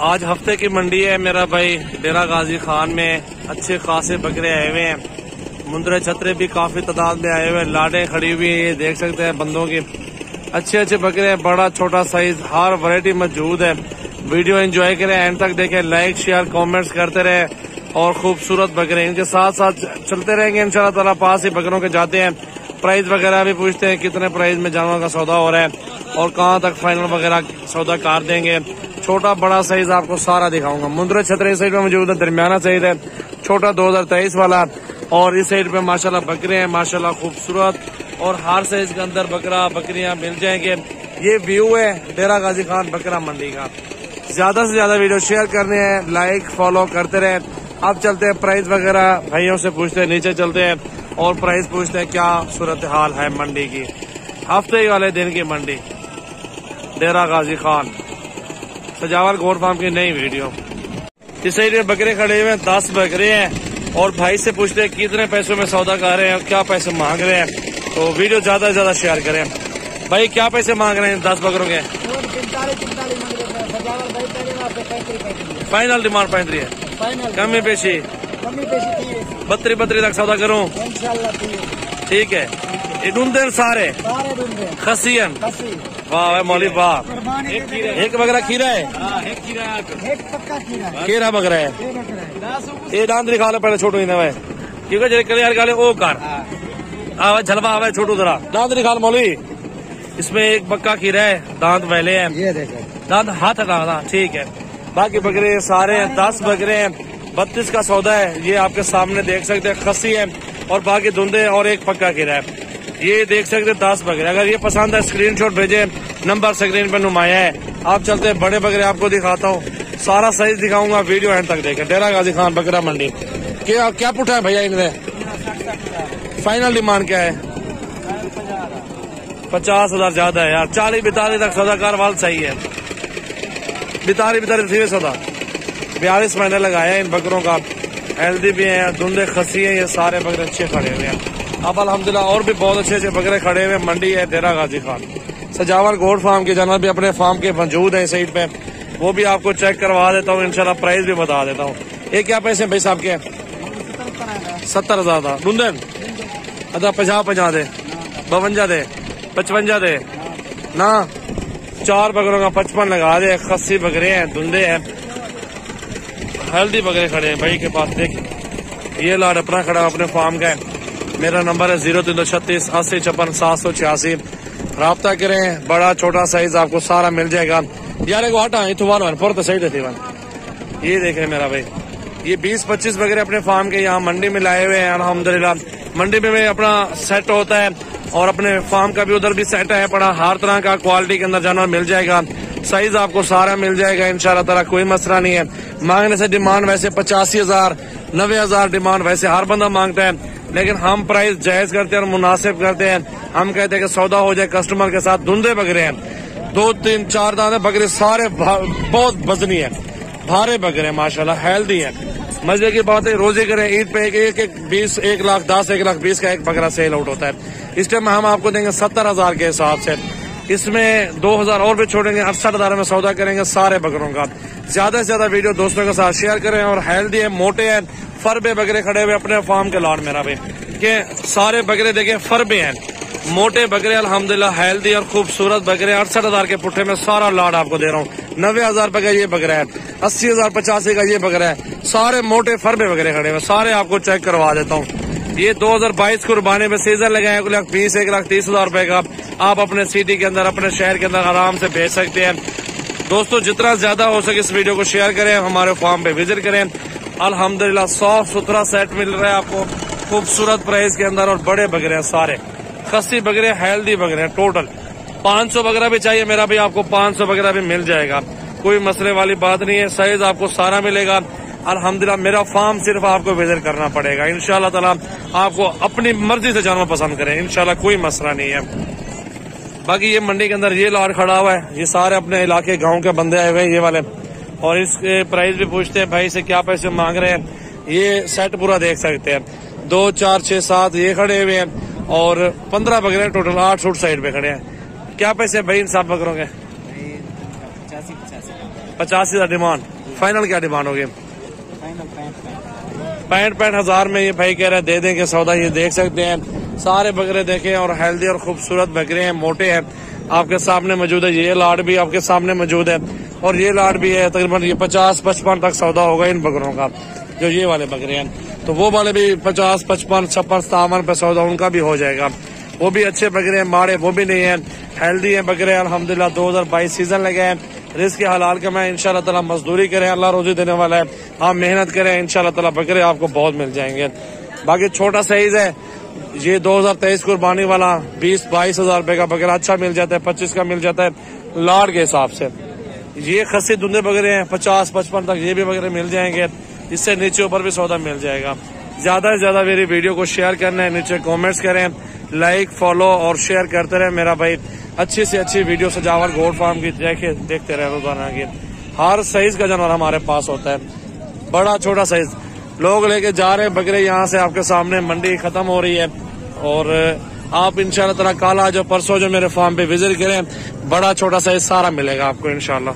आज हफ्ते की मंडी है मेरा भाई। डेरा गाजी खान में अच्छे खासे बकरे आए हुए हैं। मुंदरे छतरे भी काफी तादाद में आए हुए हैं। लाडें खड़ी हुई है, ये देख सकते हैं बंदों की। अच्छे अच्छे बकरे हैं, बड़ा छोटा साइज, हर वैरायटी मौजूद है। वीडियो एंजॉय करें, एंड तक देखें, लाइक शेयर कमेंट्स करते रहे और खूबसूरत बकरे इनके साथ साथ चलते रहेंगे इंशाल्लाह ताला। पास ही बकरों के जाते हैं, प्राइस वगैरह भी पूछते हैं, कितने प्राइस में जानवरों का सौदा हो रहा है और कहाँ तक फाइनल वगैरह सौदा कर देंगे। छोटा बड़ा साइज आपको सारा दिखाऊंगा। मुंदरे छतरे साइड में मौजूद है, दरमियाना साइज है, छोटा 2023 वाला। और इस साइड पे माशाल्लाह बकरे हैं, माशाल्लाह खूबसूरत, और हर साइज के अंदर बकरा बकरियां मिल जाएंगे। ये व्यू है डेरा गाजी खान बकरा मंडी का। ज्यादा से ज्यादा वीडियो शेयर करने हैं, लाइक फॉलो करते रहे। अब चलते हैं प्राइस वगैरह भाइयों से पूछते हैं, नीचे चलते हैं और प्राइस पूछते हैं क्या सूरत हाल है मंडी की। हफ्ते वाले दिन की मंडी डेरा गाजी खान, सजावल गोर फार्म की नई वीडियो। इस साइड में बकरे खड़े हुए हैं, 10 बकरे हैं और भाई से पूछते हैं कितने पैसों में सौदा कर रहे हैं और क्या पैसे मांग रहे हैं। तो वीडियो ज्यादा से ज्यादा शेयर करें। भाई क्या पैसे मांग रहे हैं 10 बकरों के? फाइनल डिमांड 35 है, कमी पेशी 32 तक सौदा करूँ? ठीक है। ये ढूंढते सारे खसियन, वाह मौली वाह। एक बकरा खीरा है, खीरा बकरा है। ये दांत दिखा लो पहले छोटू इन्हें, क्योंकि जरे कलियार गाले ओ कर आवे झलवा आवे छोटू जरा दांत निकाल मौली। इसमें एक बक्का खीरा है, दांत वैले हैं, ये देखो दांत हाथ हटा। ठीक है, बाकी बकरे सारे हैं, 10 बकरे हैं, 32 का सौदा है। ये आपके सामने देख सकते हैं, खस्सी है और बाकी धुंधे और एक पक्का खीरा है। ये देख सकते हैं 10 बकरे। अगर ये पसंद है स्क्रीनशॉट भेजे, नंबर स्क्रीन पर नुमाया है। आप चलते हैं बड़े बकरे आपको दिखाता हूँ, सारा साइज दिखाऊंगा, वीडियो एंड तक देखें। डेरा गाजी खान बकरा मंडी। क्या पूछा है भैया इन्हें? फाइनल डिमांड क्या है? 50,000 ज्यादा है यार। 40-42 तक सौदाकार वाल सही है। 42 थी सौदा, 42 महीने लगाया इन बकरों का। हेल्दी भी है, धुंधे खसी है, ये सारे बकरे अच्छे खड़े हुए हैं। अब अल्हम्दुलिल्लाह और भी बहुत अच्छे अच्छे बकरे खड़े हुए। मंडी है डेरा गाजी खान। सजावल गोट फार्म के जानवर भी अपने फार्म के मौजूद है साइड पे, वो भी आपको चेक करवा देता हूँ, इंशाल्लाह प्राइस भी बता देता हूँ। ये क्या पैसे भाई साहब के? 70,000 था ढूंढन। अच्छा 50 दे, 52 दे, 55 दे ना। 4 बकरों का 55 लगा दे। खस्सी बकरे हैं, धुंधे हैं, हेल्दी बकरे खड़े हैं भाई के पास। देख ये लाड अपना खड़ा अपने फार्म का है। मेरा नंबर है 0336 80 56 786। राब्ता करें, बड़ा छोटा साइज आपको सारा मिल जाएगा यार। एक हटा इतवान साइड है। ये देखें मेरा भाई, ये 20-25 बकरे अपने फार्म के यहाँ मंडी में लाए हुए हैं अल्हम्दुलिल्लाह। मंडी में अपना सेट होता है और अपने फार्म का भी उधर भी सेट है पड़ा। हर तरह का क्वालिटी के अंदर जानवर मिल जाएगा, साइज आपको सारा मिल जाएगा इंशाल्लाह ताला, कोई मसला नहीं है। मांगने से डिमांड वैसे 85,000 90,000 डिमांड वैसे हर बंदा मांगता है, लेकिन हम प्राइस जायज करते हैं और मुनासिब करते हैं। हम कहते हैं कि सौदा हो जाए कस्टमर के साथ। धुंधे बकरे हैं, 2-3-4 दांत बकरे, सारे बहुत वजनी है, भारे बकरे माशाल्लाह, हेल्दी है। मजे की बात है, रोजे करें ईद पे एक 20, 1,10,000, 1,20,000 का एक बकरा सेल आउट होता है। इस टाइम हम आपको देंगे 70,000 के हिसाब से। इसमें 2,000 और भी छोड़ेंगे, 68,000 में सौदा करेंगे सारे बकरों का। ज्यादा से ज्यादा वीडियो दोस्तों के साथ शेयर करें। और हेल्दी है, मोटे हैं, फरबे बकरे खड़े हुए अपने फार्म के लॉट मेरा भी के सारे बकरे देखें फरबे हैं, मोटे बकरे अल्हम्दुलिल्लाह, हेल्दी और खूबसूरत बकरे। 68,000 के पुट्ठे में सारा लॉट आपको दे रहा हूँ। 90,000 रुपए का ये बकरा है, 80,000 85 का ये बकरा है, सारे मोटे फरबे बकरे खड़े हुए, सारे आपको चेक करवा देता हूँ। ये 2022 कुर्बानी में सीजन लगाए 1,20,000 1,30,000 रुपए का। आप अपने सिटी के अंदर, अपने शहर के अंदर आराम से भेज सकते हैं। दोस्तों जितना ज्यादा हो सके इस वीडियो को शेयर करें, हमारे फार्म पे विजिट करें। अल्हम्दुलिल्लाह साफ सुथरा सेट मिल रहा है आपको, खूबसूरत प्राइस के अंदर, और बड़े बकरे हैं सारे, खस्सी बकरे, हेल्दी बकरे हैं। टोटल 500 बकरा भी चाहिए मेरा भी, आपको 500 बकरा भी मिल जाएगा, कोई मसले वाली बात नहीं है। साइज आपको सारा मिलेगा अल्हम्दुलिल्लाह। मेरा फार्म सिर्फ आपको विजिट करना पड़ेगा इंशाल्लाह ताला। आपको अपनी मर्जी से जानवर पसंद करें इंशाल्लाह, कोई मसला नहीं है। बाकी ये मंडी के अंदर ये लॉट खड़ा हुआ है, ये सारे अपने इलाके गांव के बंदे आए हुए हैं ये वाले, और इसके प्राइस भी पूछते हैं भाई से क्या पैसे मांग रहे हैं। ये सेट पूरा देख सकते हैं, 2 4 6 7 ये खड़े हुए हैं और 15 बकरे टोटल, 8 सूट साइड पे खड़े हैं। क्या पैसे भाई इन 7 बकरों के? 85,000 डिमांड। फाइनल क्या डिमांड होगी? 65,000 में ये भाई कह रहे हैं दे देंगे सौदा। ये देख सकते हैं सारे बकरे देखें और हेल्दी और खूबसूरत बकरे हैं, मोटे हैं, आपके सामने मौजूद है। ये लाट भी आपके सामने मौजूद है और ये लाट भी है। तकरीबन ये 50-55 तक सौदा होगा इन बकरों का, जो ये वाले बकरे हैं। तो वो वाले भी 50, 55, 56, 57 पे सौदा उनका भी हो जाएगा। वो भी अच्छे बकरे हैं, माड़े वो भी नहीं है, हेल्दी है बकरे अल्हम्दुलिल्लाह। 2022 सीजन लगे हैं, रिस्क के हलाल के मैं इंशाल्लाह ताला मजदूरी करें, अल्लाह रोजी देने वाला है। आप मेहनत करें, इंशाल्लाह ताला बकरे आपको बहुत मिल जाएंगे। बाकी छोटा साइज है ये 2023 कुर्बानी वाला 20-22 हजार रुपए का बकरा अच्छा मिल जाता है, 25 का मिल जाता है लाट के हिसाब से। ये खस्सी धुंधे बकरे हैं 50-55 तक, ये भी बकरे मिल जाएंगे। इससे नीचे ऊपर भी सौदा मिल जाएगा। ज्यादा से ज्यादा मेरी वीडियो को शेयर करना है, नीचे कमेंट्स करें, लाइक फॉलो और शेयर करते रहे। मेरा भाई अच्छी से अच्छी वीडियो सजावट गोट फार्म की देखते रहे रोजाना की। हर साइज का जानवर हमारे पास होता है, बड़ा छोटा साइज। लोग लेके जा रहे हैं बकरे यहाँ से, आपके सामने मंडी खत्म हो रही है। और आप इंशाल्लाह ताला कल आज परसों जो मेरे फार्म पे विजिट करें, बड़ा छोटा साइज सारा मिलेगा आपको इंशाल्लाह।